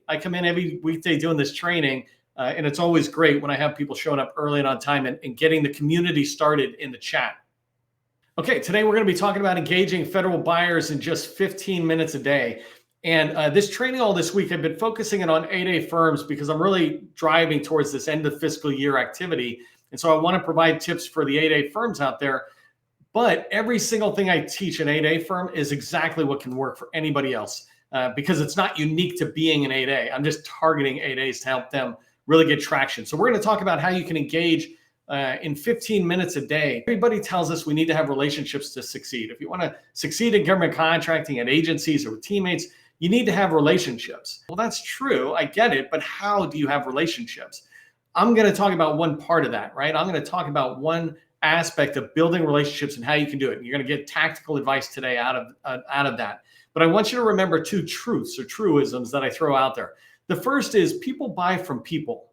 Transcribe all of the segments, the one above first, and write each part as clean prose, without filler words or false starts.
I come in every weekday doing this training, and it's always great when I have people showing up early and on time and getting the community started in the chat. Okay, today we're going to be talking about engaging federal buyers in just 15 minutes a day. And this training all this week, I've been focusing it on 8A firms because I'm really driving towards this end of fiscal year activity. And so I want to provide tips for the 8A firms out there. But every single thing I teach an 8A firm is exactly what can work for anybody else because it's not unique to being an 8A. I'm just targeting 8As to help them really get traction. So we're going to talk about how you can engage in 15 minutes a day. Everybody tells us we need to have relationships to succeed. If you want to succeed in government contracting at agencies or with teammates, you need to have relationships. Well, that's true. I get it. But how do you have relationships? I'm going to talk about one part of that, right? I'm going to talk about one aspect of building relationships and how you can do it. And you're going to get tactical advice today out of that. But I want you to remember two truths or truisms that I throw out there. The first is people buy from people.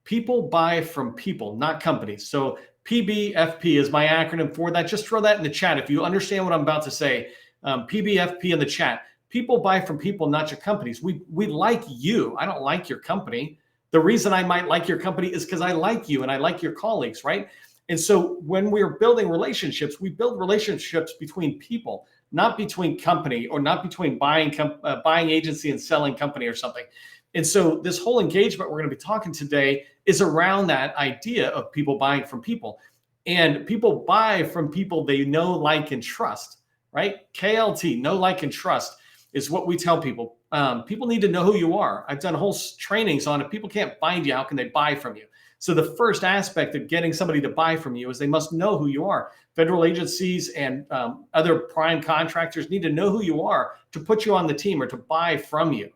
People buy from people, not companies. So PBFP is my acronym for that. Just throw that in the chat if you understand what I'm about to say. PBFP in the chat. People buy from people, not your companies. We like you. I don't like your company. The reason I might like your company is because I like you and I like your colleagues, right? And so when we're building relationships, we build relationships between people, not between company or not between buying agency and selling company or something. And so this whole engagement we're going to be talking today is around that idea of people buying from people. And people buy from people they know, like, and trust, right? KLT, know, like, and trust is what we tell people. People need to know who you are. I've done whole trainings on if people can't find you, how can they buy from you? So the first aspect of getting somebody to buy from you is they must know who you are. Federal agencies and other prime contractors need to know who you are to put you on the team or to buy from you.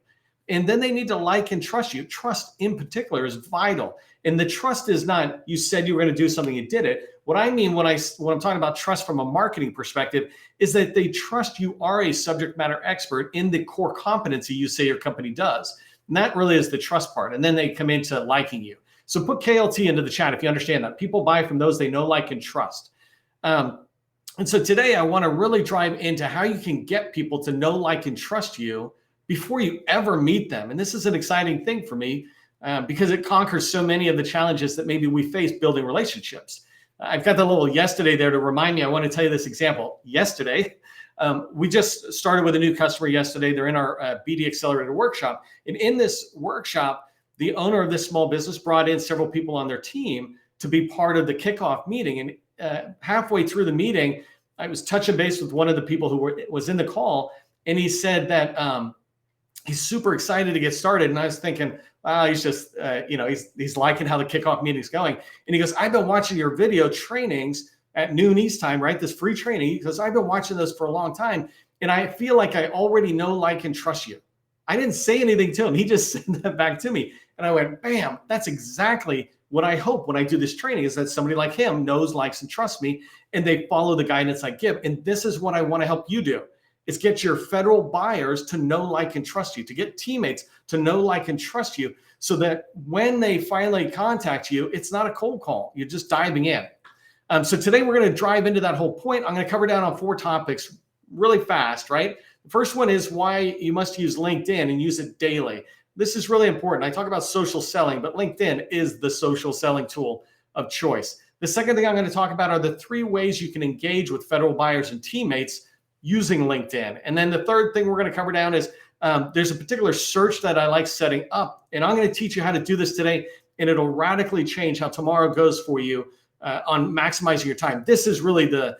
And then they need to like and trust you. Trust in particular is vital. And the trust is not, you said you were going to do something, you did it. What I mean when I'm talking about trust from a marketing perspective is that they trust you are a subject matter expert in the core competency you say your company does. And that really is the trust part. And then they come into liking you. So put KLT into the chat if you understand that. People buy from those they know, like, and trust. And so today I want to really drive into how you can get people to know, like, and trust you before you ever meet them. And this is an exciting thing for me because it conquers so many of the challenges that maybe we face building relationships. I've got the little yesterday there to remind me. I want to tell you this example. Yesterday, we just started with a new customer yesterday. They're in our BD Accelerator workshop. And in this workshop, the owner of this small business brought in several people on their team to be part of the kickoff meeting. And halfway through the meeting, I was touching base with one of the people who was in the call. And he said that he's super excited to get started. And I was thinking, wow, he's just, he's liking how the kickoff meeting's going. And he goes, I've been watching your video trainings at noon East time, right? This free training. He goes, I've been watching those for a long time. And I feel like I already know, like, and trust you. I didn't say anything to him. He just said that back to me. And I went, bam, that's exactly what I hope when I do this training is that somebody like him knows, likes, and trusts me, and they follow the guidance I give. And this is what I want to help you do. Is get your federal buyers to know, like, and trust you, to get teammates to know, like, and trust you so that when they finally contact you, it's not a cold call. You're just diving in. So today we're going to drive into that whole point. I'm going to cover down on 4 topics really fast, right? The first one is why you must use LinkedIn and use it daily. This is really important. I talk about social selling, but LinkedIn is the social selling tool of choice. The second thing I'm going to talk about are the 3 ways you can engage with federal buyers and teammates using LinkedIn. And then the third thing we're going to cover down is there's a particular search that I like setting up. And I'm going to teach you how to do this today, and it'll radically change how tomorrow goes for you on maximizing your time. This is really the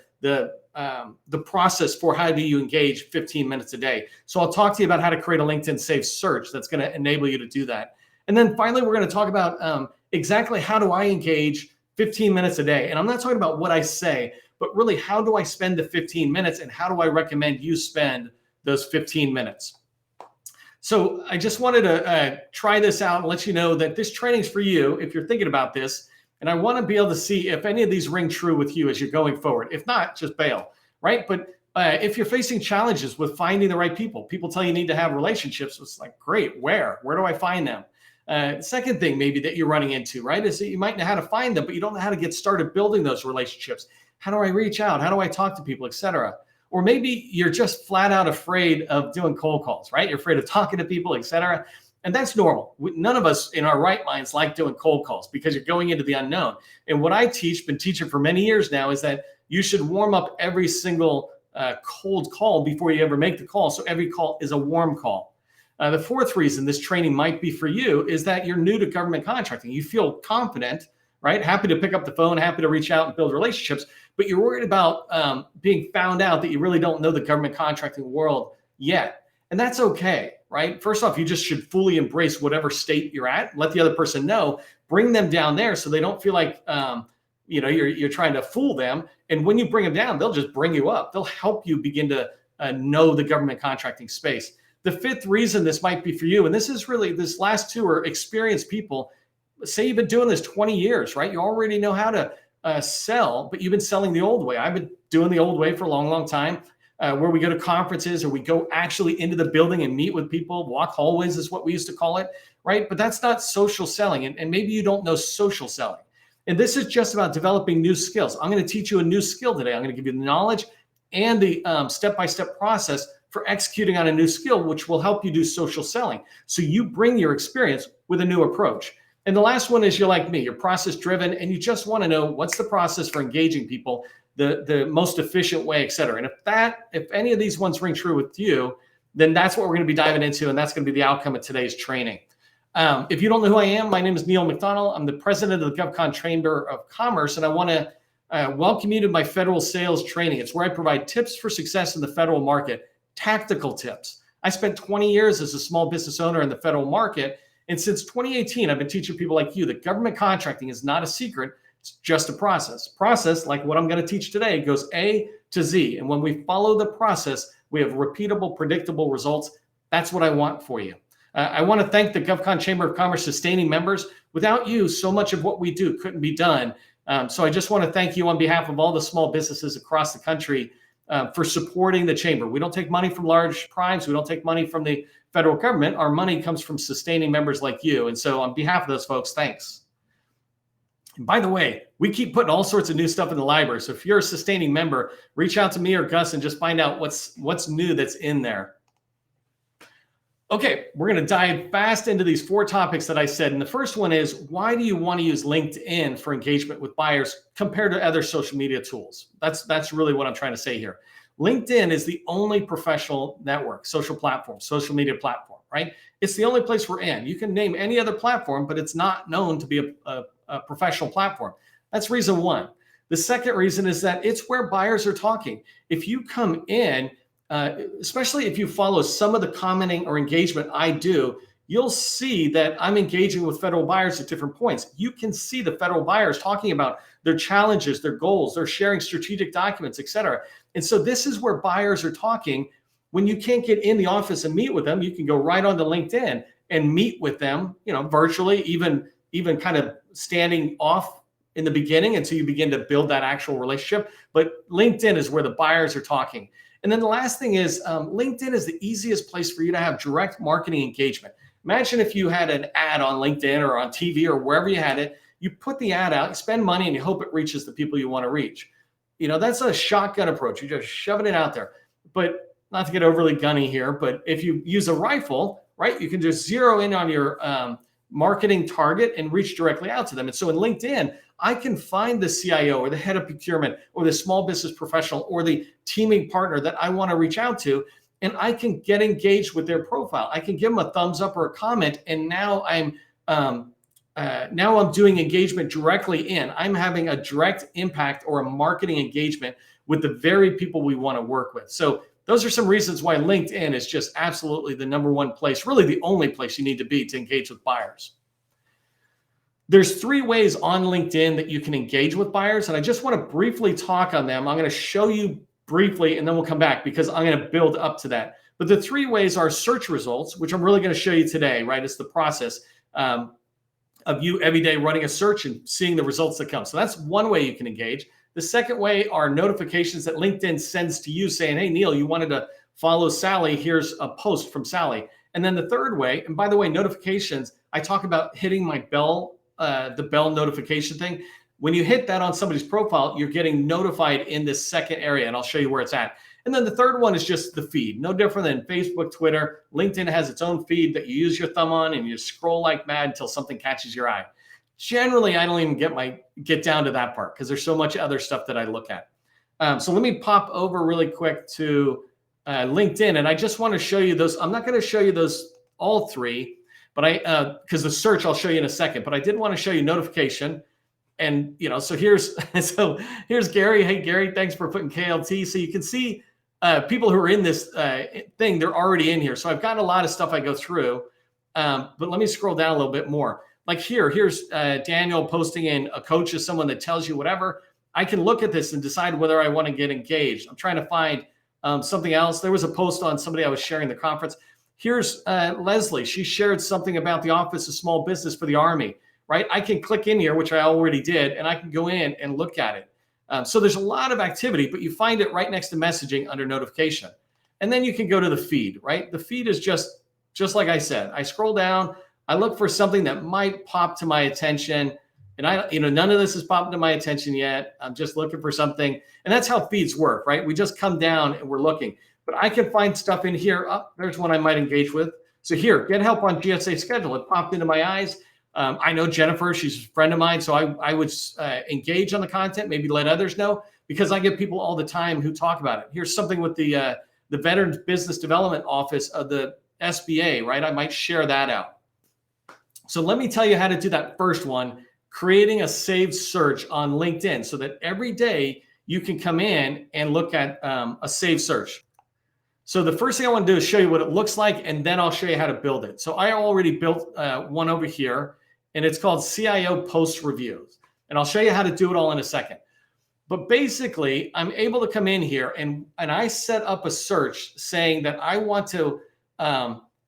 process for how do you engage 15 minutes a day. So I'll talk to you about how to create a LinkedIn safe search that's going to enable you to do that. And then finally, we're going to talk about exactly how do I engage 15 minutes a day. And I'm not talking about what I say, but really how do I spend the 15 minutes and how do I recommend you spend those 15 minutes? So I just wanted to try this out and let you know that this training's for you if you're thinking about this. And I want to be able to see if any of these ring true with you as you're going forward. If not, just bail, right? But if you're facing challenges with finding the right people tell you need to have relationships. It's like, great, where do I find them? Second thing maybe that you're running into, right, is that you might know how to find them, but you don't know how to get started building those relationships. How do I reach out? How do I talk to people, et cetera? or maybe you're just flat out afraid of doing cold calls, right? You're afraid of talking to people, etc. And that's normal. None of us in our right minds like doing cold calls because you're going into the unknown. And what I teach, been teaching for many years now, is that you should warm up every single cold call before you ever make the call. So every call is a warm call. The fourth reason this training might be for you is that you're new to government contracting. You feel confident, right? Happy to pick up the phone, happy to reach out and build relationships, but you're worried about being found out that you really don't know the government contracting world yet. And that's okay, right? First off, you just should fully embrace whatever state you're at. Let the other person know, bring them down there so they don't feel like you're trying to fool them. And when you bring them down, they'll just bring you up. They'll help you begin to know the government contracting space. The fifth reason this might be for you, and this last two are experienced people. Say you've been doing this 20 years, right? You already know how to sell, but you've been selling the old way. I've been doing the old way for a long, long time, where we go to conferences or we go actually into the building and meet with people. Walk hallways is what we used to call it, right? But that's not social selling. And maybe you don't know social selling. And this is just about developing new skills. I'm going to teach you a new skill today. I'm going to give you the knowledge and the step-by-step process for executing on a new skill, which will help you do social selling. So you bring your experience with a new approach. And the last one is you're like me, you're process driven, and you just want to know what's the process for engaging people, the most efficient way, et cetera. And if any of these ones ring true with you, then that's what we're going to be diving into, and that's going to be the outcome of today's training. If you don't know who I am, my name is Neil McDonnell. I'm the president of the GovCon Chamber of Commerce, and I want to welcome you to my federal sales training. It's where I provide tips for success in the federal market, tactical tips. I spent 20 years as a small business owner in the federal market, and since 2018, I've been teaching people like you that government contracting is not a secret. It's just a process. Process, like what I'm going to teach today, goes A to Z. And when we follow the process, we have repeatable, predictable results. That's what I want for you. I want to thank the GovCon Chamber of Commerce sustaining members. Without you, so much of what we do couldn't be done. So I just want to thank you on behalf of all the small businesses across the country for supporting the chamber. We don't take money from large primes. We don't take money from the federal government. Our money comes from sustaining members like you. And so on behalf of those folks, thanks. And by the way, we keep putting all sorts of new stuff in the library. So if you're a sustaining member, reach out to me or Gus and just find out what's new that's in there. Okay, we're going to dive fast into these 4 topics that I said. And the first one is, why do you want to use LinkedIn for engagement with buyers compared to other social media tools? That's really what I'm trying to say here. LinkedIn is the only professional network, social platform, social media platform, right? It's the only place we're in. You can name any other platform, but it's not known to be a professional platform. That's reason one. The second reason is that it's where buyers are talking. If you come in, especially if you follow some of the commenting or engagement I do, you'll see that I'm engaging with federal buyers at different points. You can see the federal buyers talking about their challenges, their goals, they're sharing strategic documents, et cetera. And so this is where buyers are talking. When you can't get in the office and meet with them, you can go right onto LinkedIn and meet with them, virtually, even kind of standing off in the beginning until you begin to build that actual relationship. But LinkedIn is where the buyers are talking. And then the last thing is LinkedIn is the easiest place for you to have direct marketing engagement. Imagine if you had an ad on LinkedIn or on TV or wherever you had it, you put the ad out, you spend money, and you hope it reaches the people you want to reach. That's a shotgun approach. You're just shoving it out there. But not to get overly gunny here, but if you use a rifle, right, you can just zero in on your marketing target and reach directly out to them. And so in LinkedIn, I can find the CIO or the head of procurement or the small business professional or the teaming partner that I want to reach out to, and I can get engaged with their profile. I can give them a thumbs up or a comment, and now I'm doing engagement directly in. I'm having a direct impact or a marketing engagement with the very people we want to work with. So those are some reasons why LinkedIn is just absolutely the number one place, really the only place you need to be to engage with buyers. There's 3 ways on LinkedIn that you can engage with buyers, and I just want to briefly talk on them. I'm going to show you briefly, and then we'll come back because I'm going to build up to that. But the 3 ways are search results, which I'm really going to show you today, right? It's the process of you every day running a search and seeing the results that come. So that's one way you can engage. The second way are notifications that LinkedIn sends to you saying, hey, Neil, you wanted to follow Sally. Here's a post from Sally. And then the third way, and by the way, notifications, I talk about hitting my bell, the bell notification thing. When you hit that on somebody's profile, you're getting notified in this second area, and I'll show you where it's at. And then the third one is just the feed. No different than Facebook, Twitter. LinkedIn has its own feed that you use your thumb on and you scroll like mad until something catches your eye. Generally, I don't even get down to that part because there's so much other stuff that I look at. So let me pop over really quick to LinkedIn, and I just want to show you those. I'm not going to show you those all three, but because the search I'll show you in a second. But I did want to show you notification, and so here's Gary. Hey Gary, thanks for putting KLT. So you can see people who are in this thing. They're already in here. So I've got a lot of stuff I go through, but let me scroll down a little bit more. Like here's Daniel posting in a coach is someone that tells you whatever. I can look at this and decide whether I want to get engaged. I'm trying to find something else. There was a post on somebody I was sharing the conference. Here's Leslie. She shared something about the Office of Small Business for the Army, right? I can click in here, which I already did, and I can go in and look at it. So there's a lot of activity, but you find it right next to messaging under notification. And then you can go to the feed, right? The feed is just like I said. I scroll down. I look for something that might pop to my attention. And none of this has popped to my attention yet. I'm just looking for something. And that's how feeds work, right? We just come down and we're looking. But I can find stuff in here. Oh, there's one I might engage with. So here, get help on GSA schedule. It popped into my eyes. I know Jennifer, she's a friend of mine. So I would engage on the content, maybe let others know, because I get people all the time who talk about it. Here's something with the Veterans Business Development Office of the SBA, right? I might share that out. So let me tell you how to do that first one, creating a saved search on LinkedIn so that every day you can come in and look at a saved search. So the first thing I want to do is show you what it looks like, and then I'll show you how to build it. So I already built one over here, and it's called CIO Post Reviews. And I'll show you how to do it all in a second. But basically, I'm able to come in here and I set up a search saying that I want to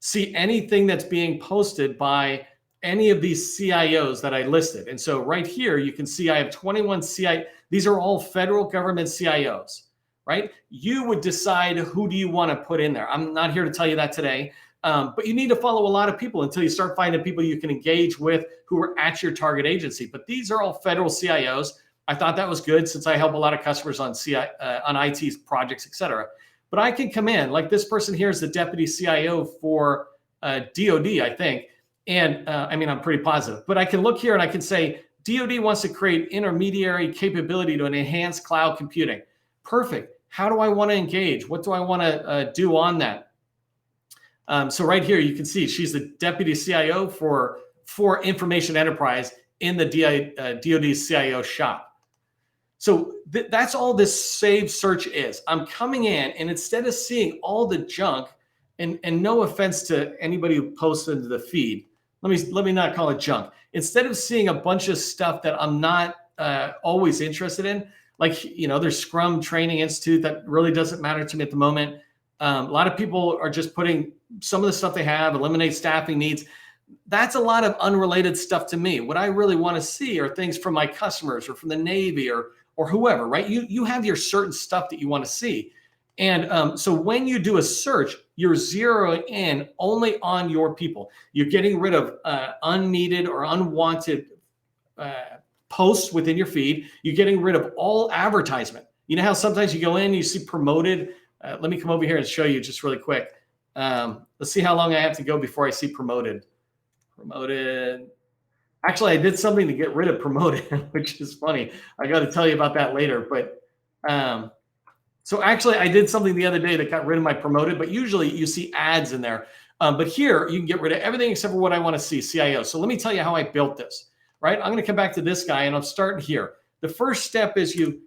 see anything that's being posted by any of these CIOs that I listed. And so right here, you can see I have 21 CIOs. These are all federal government CIOs, right? You would decide who do you want to put in there. I'm not here to tell you that today, but you need to follow a lot of people until you start finding people you can engage with who are at your target agency. But these are all federal CIOs. I thought that was good since I help a lot of customers on on IT projects, et cetera. But I can come in, like this person here is the deputy CIO for DOD, I think. And I'm pretty positive, but I can look here and I can say, DOD wants to create intermediary capability to enhance cloud computing. Perfect. How do I want to engage? What do I want to do on that? So right here, you can see she's the deputy CIO for information enterprise in the DOD CIO shop. So that's all this saved search is. I'm coming in, and instead of seeing all the junk, and no offense to anybody who posts into the feed, let me not call it junk. Instead of seeing a bunch of stuff that I'm not always interested in, like, there's Scrum Training Institute that really doesn't matter to me at the moment. A lot of people are just putting some of the stuff they have, eliminate staffing needs. That's a lot of unrelated stuff to me. What I really want to see are things from my customers or from the Navy or whoever, right? You have your certain stuff that you want to see. And so when you do a search, you're zeroing in only on your people. You're getting rid of unneeded or unwanted posts within your feed. You're getting rid of all advertisement. You know how sometimes you go in, you see promoted. Let me come over here and show you just really quick. Let's see how long I have to go before I see promoted. Promoted. Actually, I did something to get rid of promoted, which is funny. I got to tell you about that later. But so actually, I did something the other day that got rid of my promoted, but usually you see ads in there. But here, you can get rid of everything except for what I want to see, CIO. So let me tell you how I built this, right? I'm going to come back to this guy, and I'm starting here. The first step is you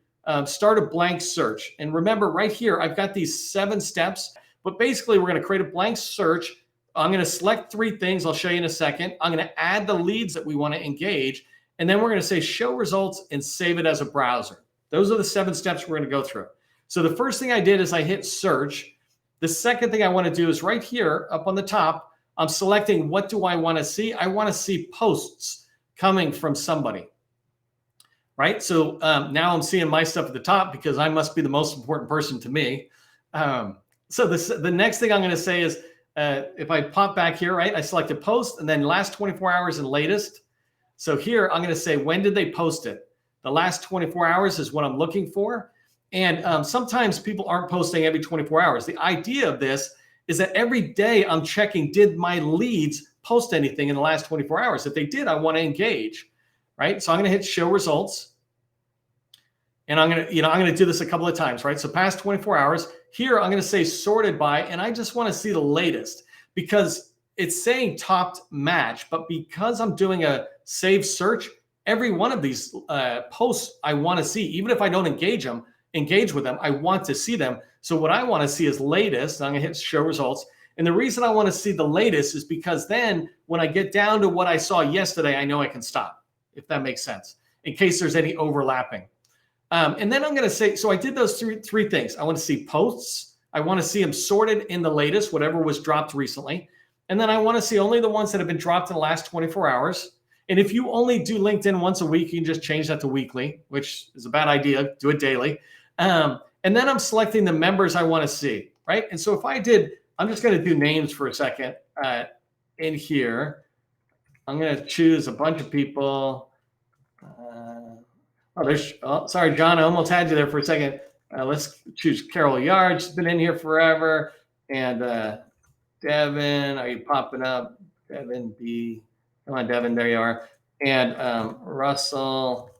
start a blank search. And remember, right here, I've got these 7 steps. But basically, we're going to create a blank search. I'm going to select 3 things. I'll show you in a second. I'm going to add the leads that we want to engage. And then we're going to say show results and save it as a browser. Those are the 7 steps we're going to go through. So the first thing I did is I hit search. The second thing I want to do is right here up on the top, I'm selecting what do I want to see? I want to see posts coming from somebody, right? So now I'm seeing my stuff at the top because I must be the most important person to me. So the next thing I'm going to say is if I pop back here, right, I select a post and then last 24 hours and latest. So here I'm going to say, when did they post it? The last 24 hours is what I'm looking for. And sometimes people aren't posting every 24 hours. The idea of this is that every day I'm checking, did my leads post anything in the last 24 hours? If they did, I want to engage, right? So I'm going to hit show results. And I'm going to do this a couple of times, right? So past 24 hours here, I'm going to say sorted by, and I just want to see the latest because it's saying topped match, but because I'm doing a save search, every one of these posts I want to see, even if I don't engage with them, I want to see them. So what I want to see is latest. I'm going to hit show results. And the reason I want to see the latest is because then when I get down to what I saw yesterday, I know I can stop, if that makes sense, in case there's any overlapping. And then I'm going to say, so I did those three things. I want to see posts. I want to see them sorted in the latest, whatever was dropped recently. And then I want to see only the ones that have been dropped in the last 24 hours. And if you only do LinkedIn once a week, you can just change that to weekly, which is a bad idea. Do it daily. And then I'm selecting the members I want to see, right? And so if I did, I'm just going to do names for a second in here. I'm going to choose a bunch of people. Sorry, John, I almost had you there for a second. Let's choose Carol Yard. She's been in here forever. And Devin, are you popping up? Devin B. Come on, Devin, there you are. And Russell.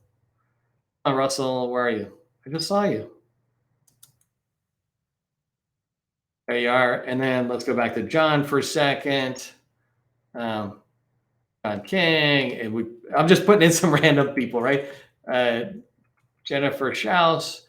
Russell, where are you? I just saw you. There you are. And then let's go back to John for a second. John King. And I'm just putting in some random people, right? Jennifer Schaus.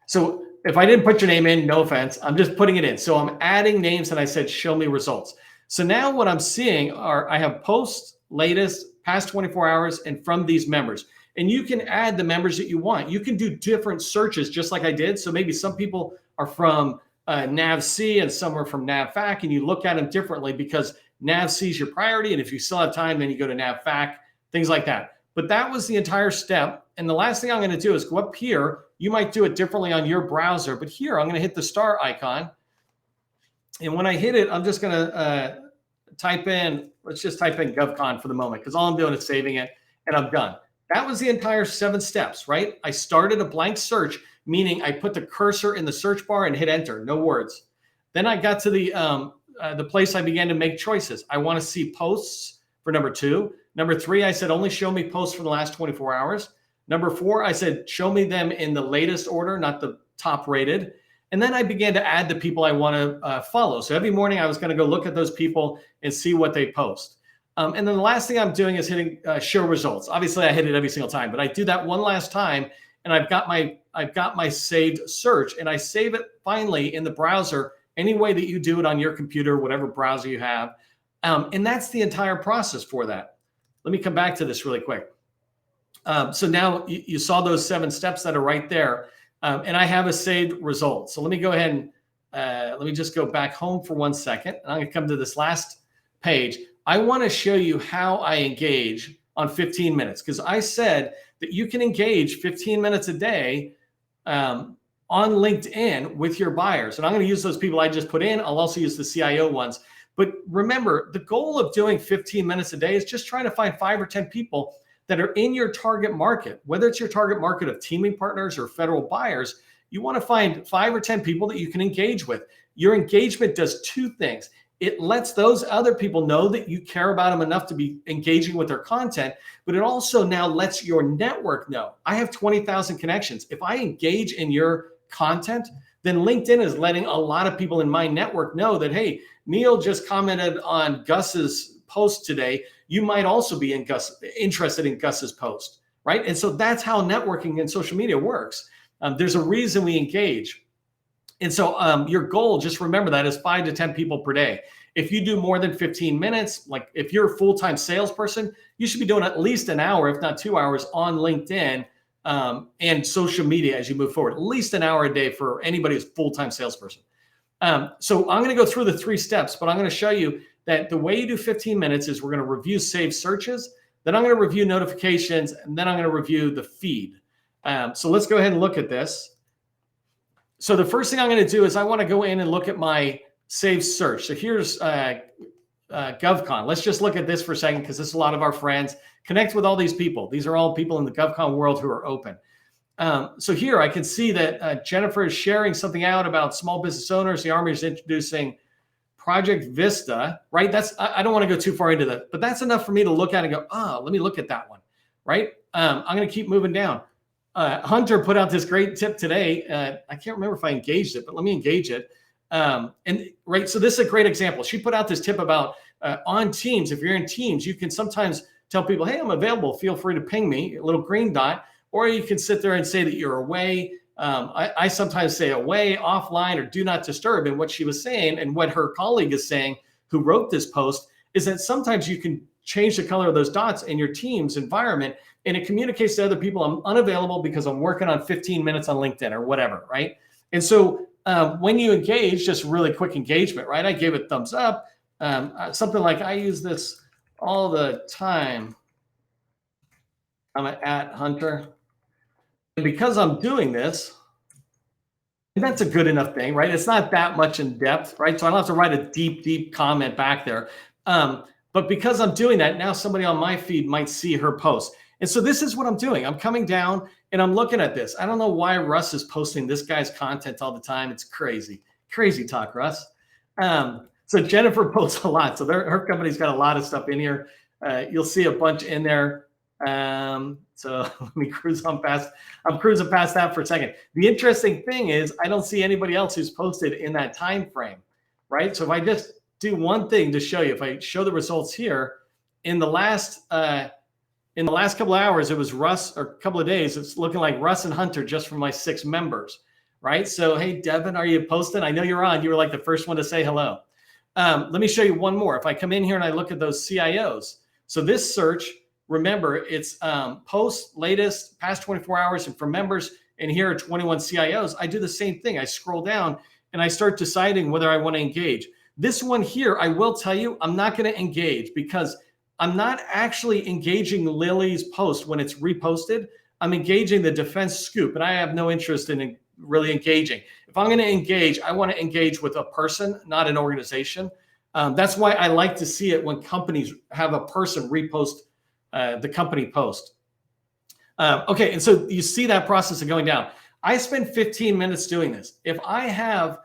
So if I didn't put your name in, no offense, I'm just putting it in. So I'm adding names and I said, show me results. So now what I'm seeing are I have posts, latest, past 24 hours, and from these members. And you can add the members that you want. You can do different searches just like I did. So maybe some people are from NavC and some are from NavFac, and you look at them differently because NavC is your priority. And if you still have time, then you go to NavFac, things like that. But that was the entire step. And the last thing I'm going to do is go up here. You might do it differently on your browser, but here I'm going to hit the star icon. And when I hit it, I'm just going to type in, let's just type in GovCon for the moment, because all I'm doing is saving it and I'm done. That was the entire 7 steps, right? I started a blank search, meaning I put the cursor in the search bar and hit enter, no words. Then I got to the place I began to make choices. I want to see posts for number 2. Number 3, I said, only show me posts from the last 24 hours. Number 4, I said, show me them in the latest order, not the top rated. And then I began to add the people I want to follow. So every morning I was going to go look at those people and see what they post. And then the last thing I'm doing is hitting show results. Obviously I hit it every single time, but I do that one last time and I've got my saved search, and I save it finally in the browser any way that you do it on your computer, whatever browser you have. And that's the entire process for that. Let me come back to this really quick. So now you saw those 7 steps that are right there. And I have a saved result. So let me go ahead and let me just go back home for 1 second. And I'm going to come to this last page. I want to show you how I engage on 15 minutes, because I said that you can engage 15 minutes a day on LinkedIn with your buyers. And I'm going to use those people I just put in. I'll also use the CIO ones. But remember, the goal of doing 15 minutes a day is just trying to find 5 or 10 people that are in your target market, whether it's your target market of teaming partners or federal buyers. You want to find 5 or 10 people that you can engage with. Your engagement does 2 things. It lets those other people know that you care about them enough to be engaging with their content, but it also now lets your network know. I have 20,000 connections. If I engage in your content, then LinkedIn is letting a lot of people in my network know that, hey, Neil just commented on Gus's post today. You might also be interested in Gus's post, right? And so that's how networking and social media works. There's a reason we engage. And so your goal, just remember that, is 5 to 10 people per day. If you do more than 15 minutes, like if you're a full-time salesperson, you should be doing at least an hour, if not 2 hours, on LinkedIn and social media as you move forward. At least an hour a day for anybody who's a full-time salesperson. So I'm going to go through the 3 steps, but I'm going to show you that the way you do 15 minutes is we're going to review saved searches, then I'm going to review notifications, and then I'm going to review the feed. So let's go ahead and look at this. So the first thing I'm going to do is I want to go in and look at my saved search. So here's GovCon. Let's just look at this for a second, because this is a lot of our friends. Connect with all these people. These are all people in the GovCon world who are open. So here I can see that Jennifer is sharing something out about small business owners. The Army is introducing Project Vista, right? I don't want to go too far into that, but that's enough for me to look at and go, let me look at that one, right? I'm going to keep moving down. Hunter put out this great tip today. I can't remember if I engaged it, but let me engage it. And right, so this is a great example. She put out this tip about on Teams. If you're in Teams, you can sometimes tell people, hey, I'm available. Feel free to ping me, a little green dot, or you can sit there and say that you're away. I sometimes say away, offline, or do not disturb. And what she was saying, and what her colleague is saying, who wrote this post, is that sometimes you can change the color of those dots in your Teams environment, and it communicates to other people, I'm unavailable because I'm working on 15 minutes on LinkedIn or whatever, right? And so when you engage, just really quick engagement, right? I gave it thumbs up. Something like, I use this all the time. I'm at Hunter. And because I'm doing this, and that's a good enough thing, right? It's not that much in depth, right? So I don't have to write a deep, deep comment back there. But because I'm doing that, now somebody on my feed might see her post. And so this is what I'm doing. I'm coming down and I'm looking at this. I don't know why Russ is posting this guy's content all the time. It's crazy. Crazy talk, Russ. So Jennifer posts a lot. So her company's got a lot of stuff in here. You'll see a bunch in there. So let me cruise on past. I'm cruising past that for a second. The interesting thing is I don't see anybody else who's posted in that time frame, right? So if I just do one thing to show you, if I show the results here, in the last couple of hours, it was Russ, or a couple of days, it's looking like Russ and Hunter just from my 6 members, right? So, hey, Devin, are you posting? I know you're on. You were like the first one to say hello. Let me show you one more. If I come in here and I look at those CIOs, so this search, remember, it's post, latest, past 24 hours, and for members, and here are 21 CIOs. I do the same thing. I scroll down and I start deciding whether I want to engage. This one here, I will tell you, I'm not going to engage because I'm not actually engaging Lily's post when it's reposted. I'm engaging the defense scoop, and I have no interest in really engaging. If I'm going to engage, I want to engage with a person, not an organization. That's why I like to see it when companies have a person repost the company post. Okay, and so you see that process of going down. I spend 15 minutes doing this. If I have,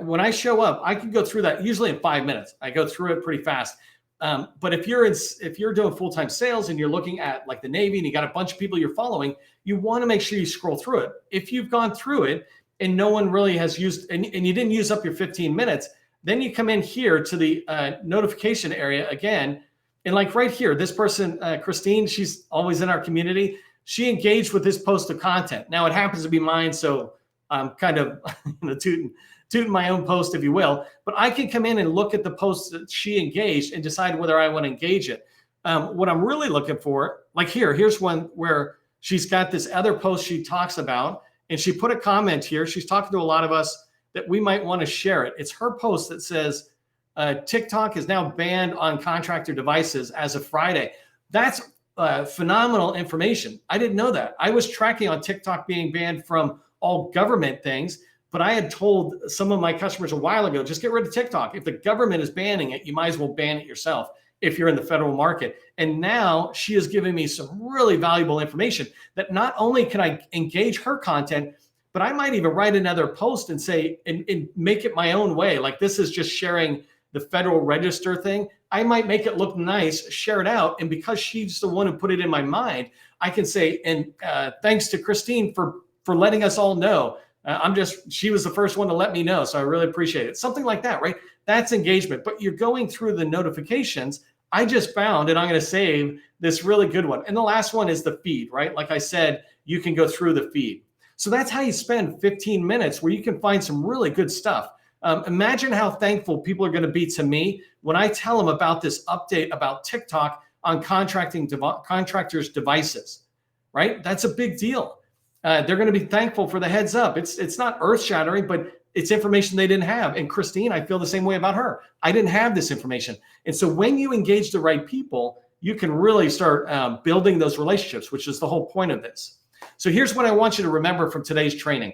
when I show up, I can go through that usually in 5 minutes. I go through it pretty fast. But if you're doing full-time sales and you're looking at like the Navy and you got a bunch of people you're following, you want to make sure you scroll through it. If you've gone through it and no one really has used, and you didn't use up your 15 minutes, then you come in here to the notification area again. And like right here, this person, Christine, she's always in our community. She engaged with this post of content. Now it happens to be mine, so I'm kind of tooting my own post, if you will. But I can come in and look at the posts that she engaged and decide whether I want to engage it. What I'm really looking for, like here's one where she's got this other post she talks about, and she put a comment here. She's talking to a lot of us that we might want to share it. It's her post that says, TikTok is now banned on contractor devices as of Friday. That's phenomenal information. I didn't know that. I was tracking on TikTok being banned from all government things, but I had told some of my customers a while ago, just get rid of TikTok. If the government is banning it, you might as well ban it yourself if you're in the federal market. And now she is giving me some really valuable information that not only can I engage her content, but I might even write another post and say, and make it my own way. Like this is just sharing the Federal Register thing. I might make it look nice, share it out. And because she's the one who put it in my mind, I can say, and thanks to Christine for letting us all know. She was the first one to let me know. So I really appreciate it. Something like that, right? That's engagement, but you're going through the notifications. I just found, and I'm going to save this really good one. And the last one is the feed, right? Like I said, you can go through the feed. So that's how you spend 15 minutes where you can find some really good stuff. Imagine how thankful people are going to be to me when I tell them about this update about TikTok on contractors' devices, right? That's a big deal. They're going to be thankful for the heads up. It's not earth-shattering, but it's information they didn't have. And Christine, I feel the same way about her. I didn't have this information. And so when you engage the right people, you can really start building those relationships, which is the whole point of this. So here's what I want you to remember from today's training.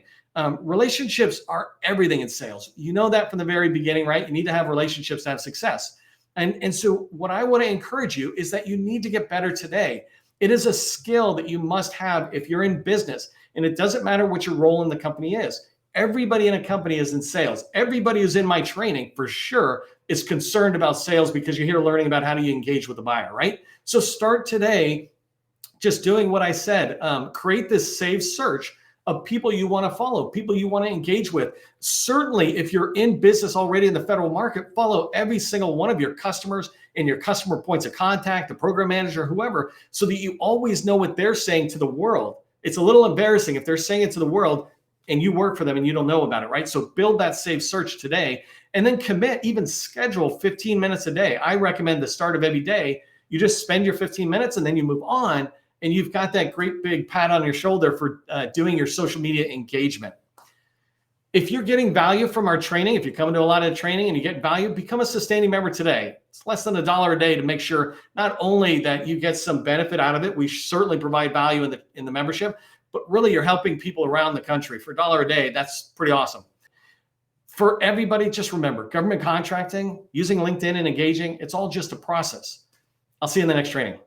Relationships are everything in sales. You know that from the very beginning, right? You need to have relationships to have success. And so what I want to encourage you is that you need to get better today. It is a skill that you must have if you're in business. And it doesn't matter what your role in the company is. Everybody in a company is in sales. Everybody who's in my training for sure is concerned about sales because you're here learning about how do you engage with the buyer, right? So start today just doing what I said. Create this saved search of people you want to follow, people you want to engage with. Certainly, if you're in business already in the federal market, follow every single one of your customers and your customer points of contact, the program manager, whoever, so that you always know what they're saying to the world. It's a little embarrassing if they're saying it to the world and you work for them and you don't know about it, right? So build that saved search today and then commit, even schedule 15 minutes a day. I recommend the start of every day, you just spend your 15 minutes and then you move on. And you've got that great big pat on your shoulder for doing your social media engagement. If you're getting value from our training, if you're coming to a lot of training and you get value, become a sustaining member today. It's less than $1 a day to make sure not only that you get some benefit out of it, we certainly provide value in the membership, but really you're helping people around the country for $1 a day. That's pretty awesome. For everybody, just remember, government contracting, using LinkedIn and engaging, it's all just a process. I'll see you in the next training.